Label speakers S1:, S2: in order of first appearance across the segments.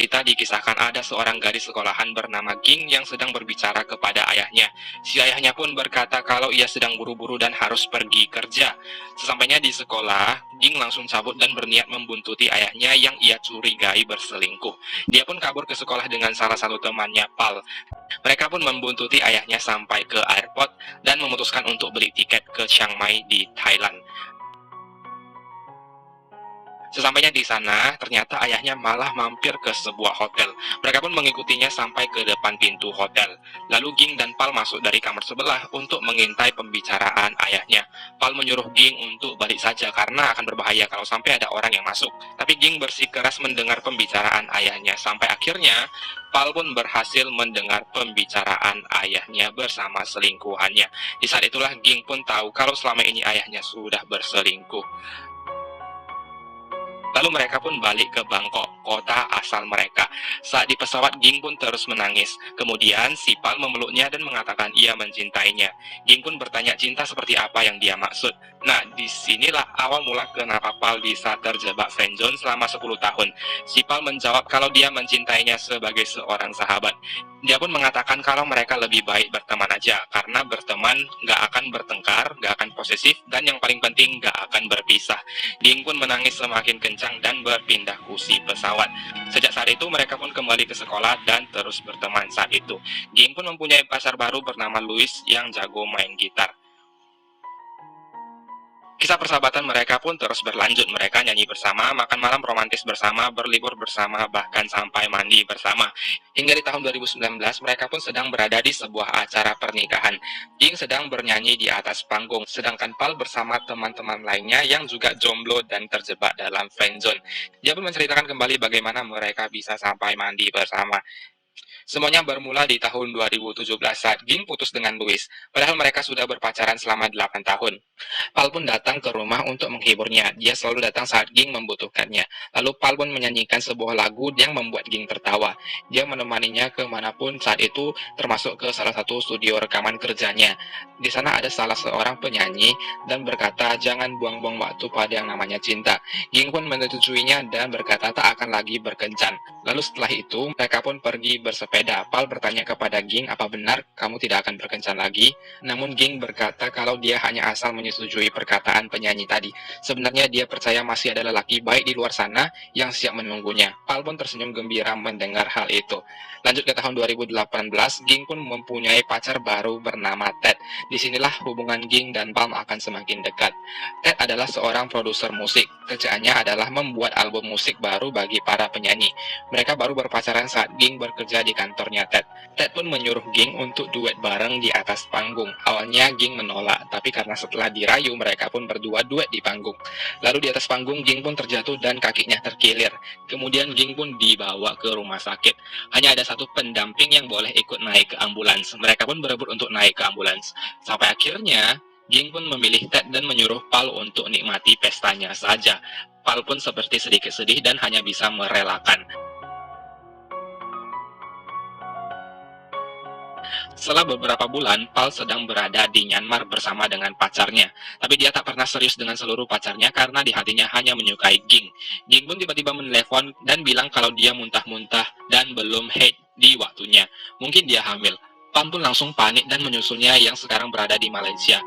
S1: Cerita dikisahkan ada seorang gadis sekolahan bernama Ging yang sedang berbicara kepada ayahnya. Si ayahnya pun berkata kalau ia sedang buru-buru dan harus pergi kerja. Sesampainya di sekolah, Ging langsung cabut dan berniat membuntuti ayahnya yang ia curigai berselingkuh. Dia pun kabur ke sekolah dengan salah satu temannya, Pal. Mereka pun membuntuti ayahnya sampai ke airport dan memutuskan untuk beli tiket ke Chiang Mai di Thailand. Sesampainya di sana, ternyata ayahnya malah mampir ke sebuah hotel. Mereka pun mengikutinya sampai ke depan pintu hotel. Lalu Ging dan Pal masuk dari kamar sebelah untuk mengintai pembicaraan ayahnya. Pal menyuruh Ging untuk balik saja karena akan berbahaya kalau sampai ada orang yang masuk. Tapi Ging bersikeras mendengar pembicaraan ayahnya. Sampai akhirnya, Pal pun berhasil mendengar pembicaraan ayahnya bersama selingkuhannya. Di saat itulah Ging pun tahu kalau selama ini ayahnya sudah berselingkuh. Lalu mereka pun balik ke Bangkok, kota asal mereka. Saat di pesawat, Ging pun terus menangis. Kemudian si Pal memeluknya dan mengatakan ia mencintainya. Ging pun bertanya cinta seperti apa yang dia maksud. Nah, disinilah awal mula kenapa Pal bisa terjebak friendzone selama 10 tahun. Si Pal menjawab kalau dia mencintainya sebagai seorang sahabat. Dia pun mengatakan kalau mereka lebih baik berteman aja, karena berteman gak akan bertengkar, gak akan posesif, dan yang paling penting gak akan berpisah. Ging pun menangis semakin kencang dan berpindah kursi pesawat. Sejak saat itu mereka pun kembali ke sekolah dan terus berteman saat itu. Ging pun mempunyai pacar baru bernama Louis yang jago main gitar. Kisah persahabatan mereka pun terus berlanjut. Mereka nyanyi bersama, makan malam romantis bersama, berlibur bersama, bahkan sampai mandi bersama. Hingga di tahun 2019, mereka pun sedang berada di sebuah acara pernikahan. Ging sedang bernyanyi di atas panggung, sedangkan Pal bersama teman-teman lainnya yang juga jomblo dan terjebak dalam friendzone. Dia pun menceritakan kembali bagaimana mereka bisa sampai mandi bersama. Semuanya bermula di tahun 2017 saat Ging putus dengan Louis, padahal mereka sudah berpacaran selama 8 tahun. Pal pun datang ke rumah untuk menghiburnya. Dia selalu datang saat Ging membutuhkannya. Lalu Pal pun menyanyikan sebuah lagu yang membuat Ging tertawa. Dia menemaninya kemanapun saat itu, termasuk ke salah satu studio rekaman kerjanya. Di sana ada salah seorang penyanyi dan berkata jangan buang-buang waktu pada yang namanya cinta. Ging pun menyetujuinya dan berkata tak akan lagi berkencan. Lalu setelah itu, mereka pun pergi bersepeda. Pal bertanya kepada Ging, apa benar kamu tidak akan berkencan lagi? Namun Ging berkata kalau dia hanya asal menyetujui perkataan penyanyi tadi. Sebenarnya dia percaya masih ada lelaki baik di luar sana yang siap menunggunya. Pal pun tersenyum gembira mendengar hal itu. Lanjut ke tahun 2018, Ging pun mempunyai pacar baru bernama Ted. Disinilah hubungan Ging dan Pal akan semakin dekat. Ted adalah seorang produser musik. Kerjaannya adalah membuat album musik baru bagi para penyanyi. Mereka baru berpacaran saat Ging bekerja di kantornya Ted. Ted pun menyuruh Ging untuk duet bareng di atas panggung. Awalnya Ging menolak, tapi karena setelah dirayu mereka pun berdua duet di panggung. Lalu di atas panggung Ging pun terjatuh dan kakinya terkilir. Kemudian Ging pun dibawa ke rumah sakit. Hanya ada satu pendamping yang boleh ikut naik ke ambulans. Mereka pun berebut untuk naik ke ambulans. Sampai akhirnya Ging pun memilih Ted dan menyuruh Pal untuk nikmati pestanya saja. Pal pun seperti sedikit sedih dan hanya bisa merelakan. Setelah beberapa bulan, Pal sedang berada di Myanmar bersama dengan pacarnya. Tapi dia tak pernah serius dengan seluruh pacarnya karena di hatinya hanya menyukai Ging. Ging pun tiba-tiba menelepon dan bilang kalau dia muntah-muntah dan belum haid di waktunya. Mungkin dia hamil. Pal pun langsung panik dan menyusulnya yang sekarang berada di Malaysia.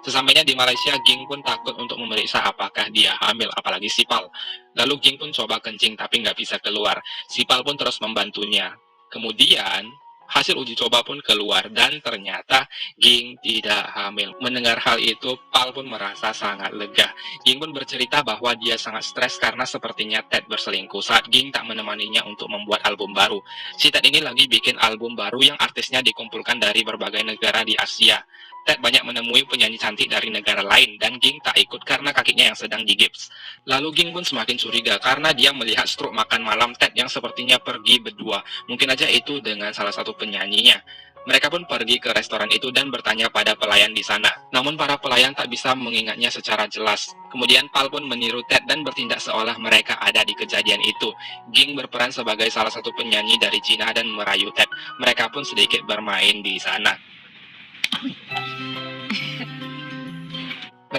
S1: Sesampainya di Malaysia, Ging pun takut untuk memeriksa apakah dia hamil, apalagi si Pal. Lalu Ging pun coba kencing tapi nggak bisa keluar. Si Pal pun terus membantunya. Kemudian, hasil uji coba pun keluar dan ternyata Ging tidak hamil. Mendengar hal itu, Pal pun merasa sangat lega. Ging pun bercerita bahwa dia sangat stres karena sepertinya Ted berselingkuh saat Ging tak menemaninya untuk membuat album baru. Si Ted ini lagi bikin album baru yang artisnya dikumpulkan dari berbagai negara di Asia. Ted banyak menemui penyanyi cantik dari negara lain dan Ging tak ikut karena kakinya yang sedang digips. Lalu Ging pun semakin curiga karena dia melihat struk makan malam Ted yang sepertinya pergi berdua. Mungkin aja itu dengan salah satu penyanyinya. Mereka pun pergi ke restoran itu dan bertanya pada pelayan di sana. Namun para pelayan tak bisa mengingatnya secara jelas. Kemudian Pal pun meniru Ted dan bertindak seolah mereka ada di kejadian itu. Ging berperan sebagai salah satu penyanyi dari Cina dan merayu Ted. Mereka pun sedikit bermain di sana.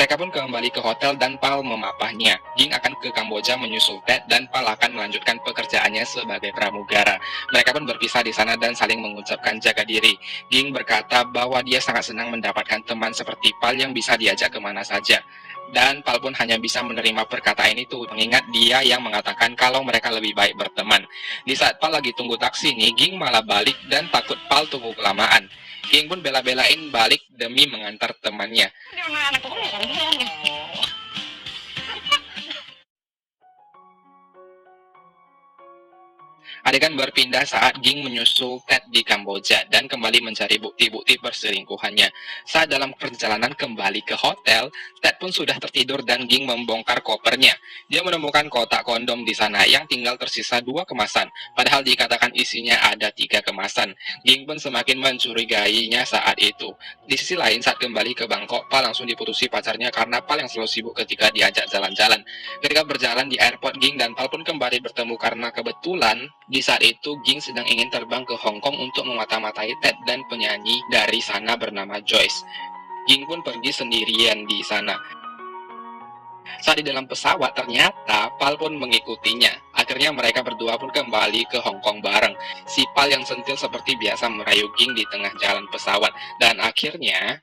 S1: Mereka pun kembali ke hotel dan Pal memapahnya. Ging akan ke Kamboja menyusul Ted dan Pal akan melanjutkan pekerjaannya sebagai pramugara. Mereka pun berpisah di sana dan saling mengucapkan jaga diri. Ging berkata bahwa dia sangat senang mendapatkan teman seperti Pal yang bisa diajak kemana saja. Dan Pal pun hanya bisa menerima perkataan itu, mengingat dia yang mengatakan kalau mereka lebih baik berteman. Di saat Pal lagi tunggu taksi nih, Ging malah balik dan takut Pal tunggu kelamaan. Ging pun bela-belain balik demi mengantar temannya. Adegan berpindah saat Ging menyusul Ted di Kamboja dan kembali mencari bukti-bukti perselingkuhannya. Saat dalam perjalanan kembali ke hotel, Ted pun sudah tertidur dan Ging membongkar kopernya. Dia menemukan kotak kondom di sana yang tinggal tersisa 2 kemasan, padahal dikatakan isinya ada 3 kemasan. Ging pun semakin mencurigainya saat itu. Di sisi lain, saat kembali ke Bangkok, Pal langsung diputusi pacarnya karena Pal yang selalu sibuk ketika diajak jalan-jalan. Ketika berjalan di airport, Ging dan Pal pun kembali bertemu karena kebetulan di saat itu, Ging sedang ingin terbang ke Hong Kong untuk memata-matai Ted dan penyanyi dari sana bernama Joyce. Ging pun pergi sendirian di sana. Saat di dalam pesawat, ternyata Pal pun mengikutinya. Akhirnya mereka berdua pun kembali ke Hong Kong bareng. Si Pal yang sentil seperti biasa merayu Ging di tengah jalan pesawat. Dan akhirnya...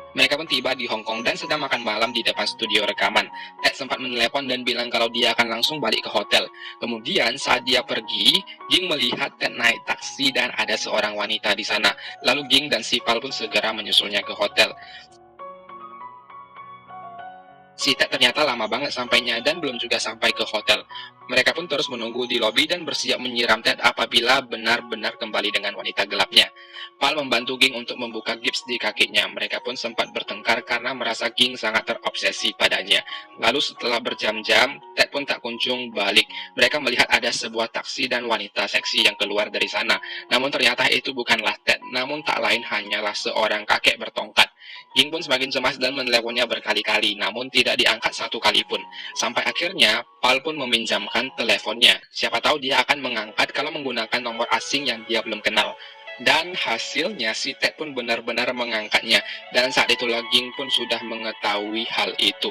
S1: Mereka pun tiba di Hong Kong dan sedang makan malam di depan studio rekaman. Ted sempat menelepon dan bilang kalau dia akan langsung balik ke hotel. Kemudian saat dia pergi, Ging melihat Ted naik taksi dan ada seorang wanita di sana. Lalu Ging dan si Pal pun segera menyusulnya ke hotel. Si Ted ternyata lama banget sampainya dan belum juga sampai ke hotel. Mereka pun terus menunggu di lobi dan bersiap menyiram Ted apabila benar-benar kembali dengan wanita gelapnya. Pal membantu Ging untuk membuka gips di kakinya. Mereka pun sempat bertengkar karena merasa Ging sangat terobsesi padanya. Lalu setelah berjam-jam, Ted pun tak kunjung balik. Mereka melihat ada sebuah taksi dan wanita seksi yang keluar dari sana. Namun ternyata itu bukanlah Ted, namun tak lain hanyalah seorang kakek bertongkat. Ging pun semakin cemas dan meneleponnya berkali-kali, namun tidak diangkat satu kali pun. Sampai akhirnya, Pal pun meminjamkan teleponnya. Siapa tahu dia akan mengangkat kalau menggunakan nomor asing yang dia belum kenal. Dan hasilnya si Ted pun benar-benar mengangkatnya. Dan saat itulah Ging pun sudah mengetahui hal itu.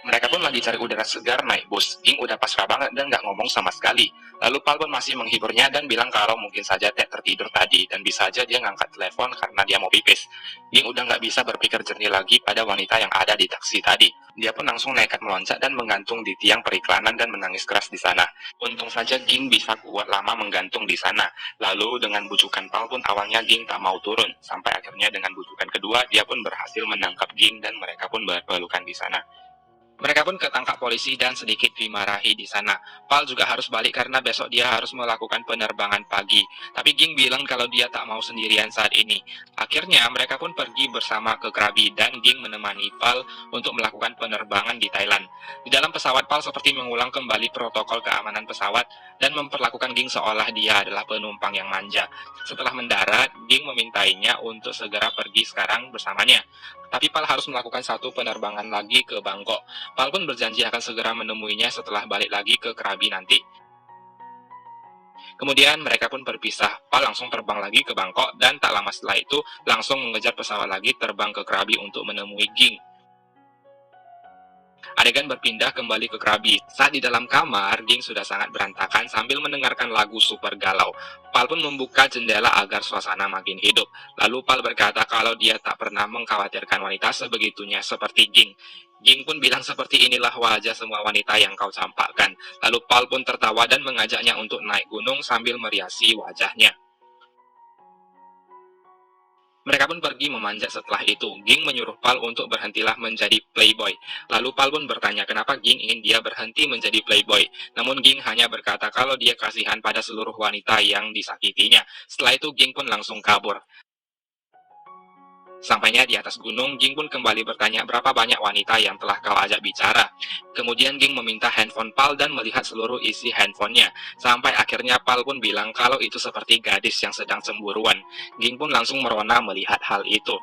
S1: Mereka pun lagi cari udara segar naik bus. Ging udah pasrah banget dan nggak ngomong sama sekali. Lalu Pal pun masih menghiburnya dan bilang kalau mungkin saja Ted tertidur tadi dan bisa aja dia ngangkat telepon karena dia mau pipis. Ging udah nggak bisa berpikir jernih lagi pada wanita yang ada di taksi tadi. Dia pun langsung nekat meloncat dan menggantung di tiang periklanan dan menangis keras di sana. Untung saja Ging bisa kuat lama menggantung di sana. Lalu dengan bujukan Pal pun awalnya Ging tak mau turun. Sampai akhirnya dengan bujukan kedua dia pun berhasil menangkap Ging dan mereka pun berpelukan di sana. Mereka pun ketangkap polisi dan sedikit dimarahi di sana. Pal juga harus balik karena besok dia harus melakukan penerbangan pagi. Tapi Ging bilang kalau dia tak mau sendirian saat ini. Akhirnya mereka pun pergi bersama ke Krabi dan Ging menemani Pal untuk melakukan penerbangan di Thailand. Di dalam pesawat, Pal seperti mengulang kembali protokol keamanan pesawat dan memperlakukan Ging seolah dia adalah penumpang yang manja. Setelah mendarat, Ging memintainya untuk segera pergi sekarang bersamanya. Tapi Pal harus melakukan satu penerbangan lagi ke Bangkok. Pal pun berjanji akan segera menemuinya setelah balik lagi ke Krabi nanti. Kemudian mereka pun berpisah. Pal langsung terbang lagi ke Bangkok dan tak lama setelah itu langsung mengejar pesawat lagi terbang ke Krabi untuk menemui Ging. Adegan berpindah kembali ke Krabi. Saat di dalam kamar, Ging sudah sangat berantakan sambil mendengarkan lagu super galau. Pal pun membuka jendela agar suasana makin hidup. Lalu Pal berkata kalau dia tak pernah mengkhawatirkan wanita sebegitunya seperti Ging. Ging pun bilang seperti inilah wajah semua wanita yang kau campakkan. Lalu Pal pun tertawa dan mengajaknya untuk naik gunung sambil meriasi wajahnya. Mereka pun pergi memanjat setelah itu. Ging menyuruh Pal untuk berhentilah menjadi playboy. Lalu Pal pun bertanya kenapa Ging ingin dia berhenti menjadi playboy. Namun Ging hanya berkata kalau dia kasihan pada seluruh wanita yang disakitinya. Setelah itu Ging pun langsung kabur. Sampainya di atas gunung, Ging pun kembali bertanya berapa banyak wanita yang telah kau ajak bicara. Kemudian Ging meminta handphone Pal dan melihat seluruh isi handphonenya. Sampai akhirnya Pal pun bilang kalau itu seperti gadis yang sedang cemburuan. Ging pun langsung merona melihat hal itu.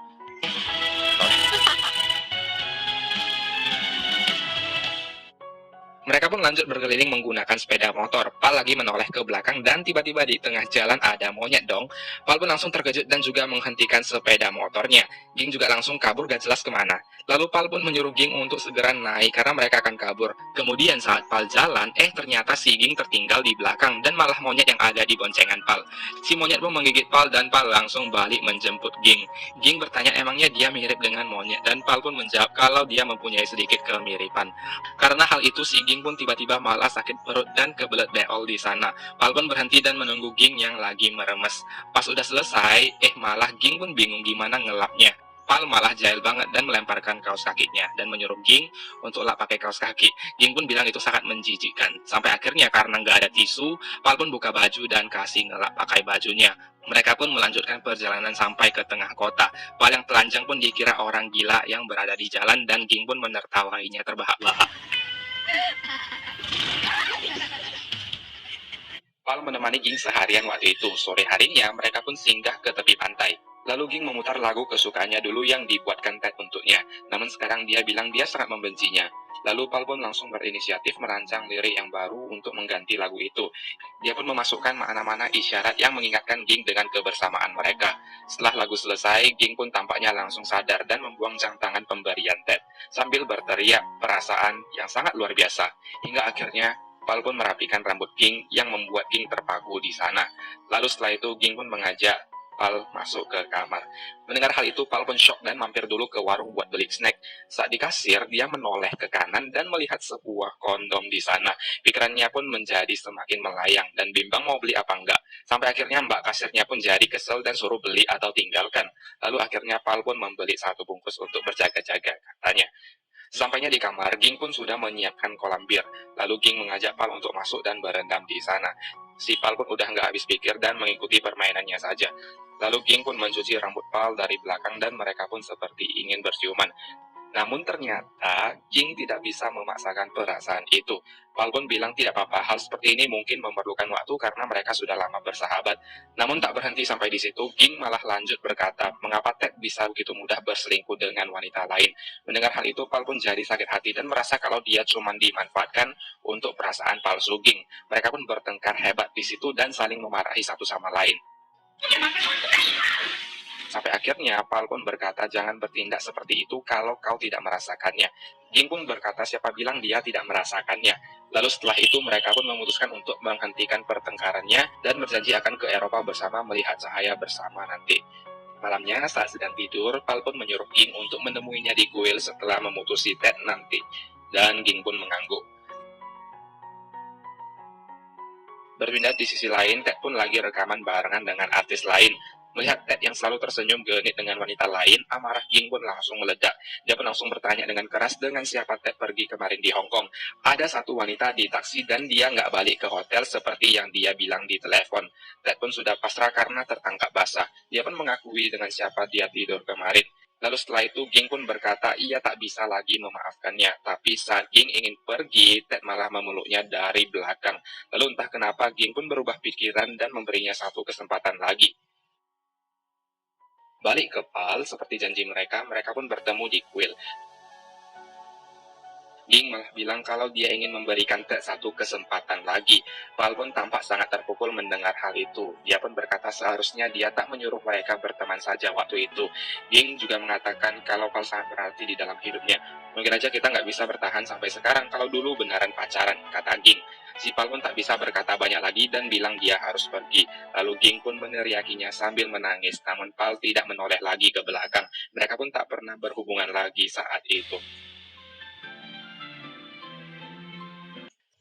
S1: Mereka pun lanjut berkeliling menggunakan sepeda motor. Pal lagi menoleh ke belakang dan tiba-tiba di tengah jalan ada monyet dong. Pal pun langsung terkejut dan juga menghentikan sepeda motornya. Ging juga langsung kabur gak jelas kemana. Lalu Pal pun menyuruh Ging untuk segera naik karena mereka akan kabur. Kemudian saat Pal jalan, ternyata si Ging tertinggal di belakang dan malah monyet yang ada di boncengan Pal. Si monyet pun menggigit Pal dan Pal langsung balik menjemput Ging. Ging bertanya emangnya dia mirip dengan monyet dan Pal pun menjawab kalau dia mempunyai sedikit kemiripan. Karena hal itu si Ging pun tiba-tiba malah sakit perut dan kebelet beol di sana. Pal pun berhenti dan menunggu Ging yang lagi meremes. Pas udah selesai, malah Ging pun bingung gimana ngelapnya. Pal malah jahil banget dan melemparkan kaos kakinya dan menyuruh Ging untuk lap pakai kaos kaki. Ging pun bilang itu sangat menjijikkan. Sampai akhirnya karena nggak ada tisu, Pal pun buka baju dan kasih ngelap pakai bajunya. Mereka pun melanjutkan perjalanan sampai ke tengah kota. Pal yang telanjang pun dikira orang gila yang berada di jalan dan Ging pun menertawainya terbahak-bahak. Pal menemani Ging seharian waktu itu. Sore harinya, mereka pun singgah ke tepi pantai. Lalu Ging memutar lagu kesukaannya dulu yang dibuatkan Ted untuknya. Namun sekarang dia bilang dia sangat membencinya. Lalu Pal pun langsung berinisiatif merancang lirik yang baru untuk mengganti lagu itu. Dia pun memasukkan mana-mana isyarat yang mengingatkan Ging dengan kebersamaan mereka. Setelah lagu selesai, Ging pun tampaknya langsung sadar dan membuang jam tangan pemberian Ted, sambil berteriak perasaan yang sangat luar biasa. Hingga akhirnya Pal pun merapikan rambut Ging yang membuat Ging terpaku di sana. Lalu setelah itu Ging pun mengajak Pal masuk ke kamar. Mendengar hal itu, Pal pun shock dan mampir dulu ke warung buat beli snack. Saat di kasir, dia menoleh ke kanan dan melihat sebuah kondom di sana. Pikirannya pun menjadi semakin melayang dan bimbang mau beli apa enggak. Sampai akhirnya mbak kasirnya pun jadi kesel dan suruh beli atau tinggalkan. Lalu akhirnya Pal pun membeli satu bungkus untuk berjaga-jaga, katanya. Sampainya di kamar, Ging pun sudah menyiapkan kolam bir. Lalu Ging mengajak Pal untuk masuk dan berendam di sana. Si Pal pun udah nggak habis pikir dan mengikuti permainannya saja. Lalu Ging pun mencuci rambut Pal dari belakang dan mereka pun seperti ingin berciuman. Namun ternyata Ging tidak bisa memaksakan perasaan itu. Pal pun bilang tidak apa-apa, hal seperti ini mungkin memerlukan waktu karena mereka sudah lama bersahabat. Namun tak berhenti sampai di situ, Ging malah lanjut berkata, mengapa Ted bisa begitu mudah berselingkuh dengan wanita lain. Mendengar hal itu, Pal pun jadi sakit hati dan merasa kalau dia cuma dimanfaatkan untuk perasaan palsu Ging. Mereka pun bertengkar hebat di situ dan saling memarahi satu sama lain. Sampai akhirnya Pal pun berkata jangan bertindak seperti itu kalau kau tidak merasakannya. Ging pun berkata siapa bilang dia tidak merasakannya. Lalu setelah itu mereka pun memutuskan untuk menghentikan pertengkarannya dan berjanji akan ke Eropa bersama melihat cahaya bersama nanti. Malamnya saat sedang tidur, Pal pun menyuruh Ging untuk menemuinya di kuil setelah memutusi Ted nanti. Dan Ging pun mengangguk. Berpindah di sisi lain, Ted pun lagi rekaman barengan dengan artis lain. Melihat Ted yang selalu tersenyum genit dengan wanita lain, amarah Ging pun langsung meledak. Dia pun langsung bertanya dengan keras dengan siapa Ted pergi kemarin di Hong Kong. Ada satu wanita di taksi dan dia nggak balik ke hotel seperti yang dia bilang di telepon. Ted pun sudah pasrah karena tertangkap basah. Dia pun mengakui dengan siapa dia tidur kemarin. Lalu setelah itu Ging pun berkata ia tak bisa lagi memaafkannya. Tapi saat Ging ingin pergi, Ted malah memeluknya dari belakang. Lalu entah kenapa Ging pun berubah pikiran dan memberinya satu kesempatan lagi. Balik ke Pal, seperti janji mereka pun bertemu di kuil. Ging malah bilang kalau dia ingin memberikan Ted satu kesempatan lagi. Pal pun tampak sangat terpukul mendengar hal itu. Dia pun berkata seharusnya dia tak menyuruh mereka berteman saja waktu itu. Ging juga mengatakan kalau Pal sangat berarti di dalam hidupnya. Mungkin aja kita nggak bisa bertahan sampai sekarang kalau dulu beneran pacaran, kata Ging. Si Pal pun tak bisa berkata banyak lagi dan bilang dia harus pergi. Lalu Ging pun meneriakinya sambil menangis. Namun Pal tidak menoleh lagi ke belakang. Mereka pun tak pernah berhubungan lagi saat itu.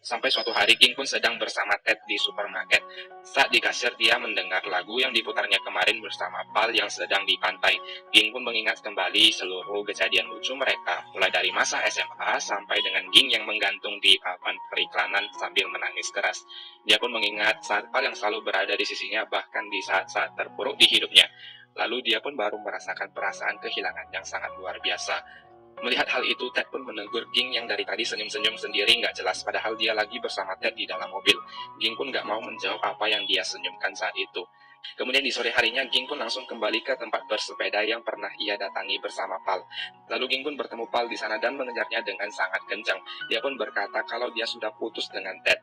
S1: Sampai suatu hari Ging pun sedang bersama Ted di supermarket. Saat di kasir dia mendengar lagu yang diputarnya kemarin bersama Pal yang sedang di pantai. Ging pun mengingat kembali seluruh kejadian lucu mereka, mulai dari masa SMA sampai dengan Ging yang menggantung di papan periklanan sambil menangis keras. Dia pun mengingat saat Pal yang selalu berada di sisinya bahkan di saat-saat terpuruk di hidupnya. Lalu dia pun baru merasakan perasaan kehilangan yang sangat luar biasa. Melihat hal itu, Ted pun menegur Ging yang dari tadi senyum-senyum sendiri nggak jelas, padahal dia lagi bersama Ted di dalam mobil. Ging pun nggak mau menjawab apa yang dia senyumkan saat itu. Kemudian di sore harinya, Ging pun langsung kembali ke tempat bersepeda yang pernah ia datangi bersama Pal. Lalu Ging pun bertemu Pal di sana dan mengejarnya dengan sangat kencang. Dia pun berkata kalau dia sudah putus dengan Ted.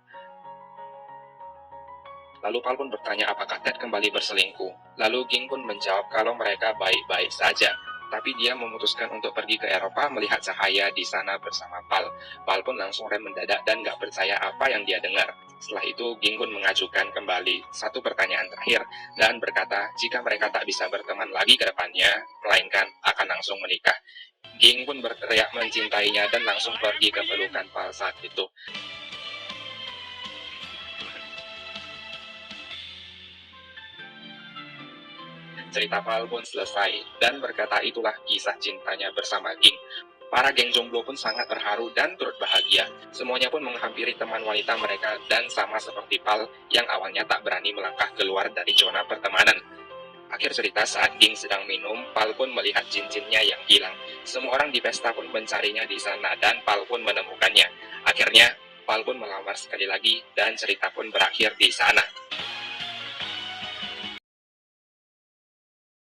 S1: Lalu Pal pun bertanya apakah Ted kembali berselingkuh. Lalu Ging pun menjawab kalau mereka baik-baik saja. Tapi dia memutuskan untuk pergi ke Eropa melihat Cahaya di sana bersama Pal. Pal pun langsung rem mendadak dan gak percaya apa yang dia dengar. Setelah itu, Ging pun mengajukan kembali satu pertanyaan terakhir dan berkata jika mereka tak bisa berteman lagi ke depannya, melainkan akan langsung menikah. Ging pun berteriak mencintainya dan langsung pergi ke pelukan Pal saat itu. Cerita Pal pun selesai, dan berkata itulah kisah cintanya bersama Ging. Para geng jomblo pun sangat terharu dan turut bahagia. Semuanya pun menghampiri teman wanita mereka dan sama seperti Pal yang awalnya tak berani melangkah keluar dari zona pertemanan. Akhir cerita saat Ging sedang minum, Pal pun melihat cincinnya yang hilang. Semua orang di pesta pun mencarinya di sana dan Pal pun menemukannya. Akhirnya, Pal pun melamar sekali lagi dan cerita pun berakhir di sana.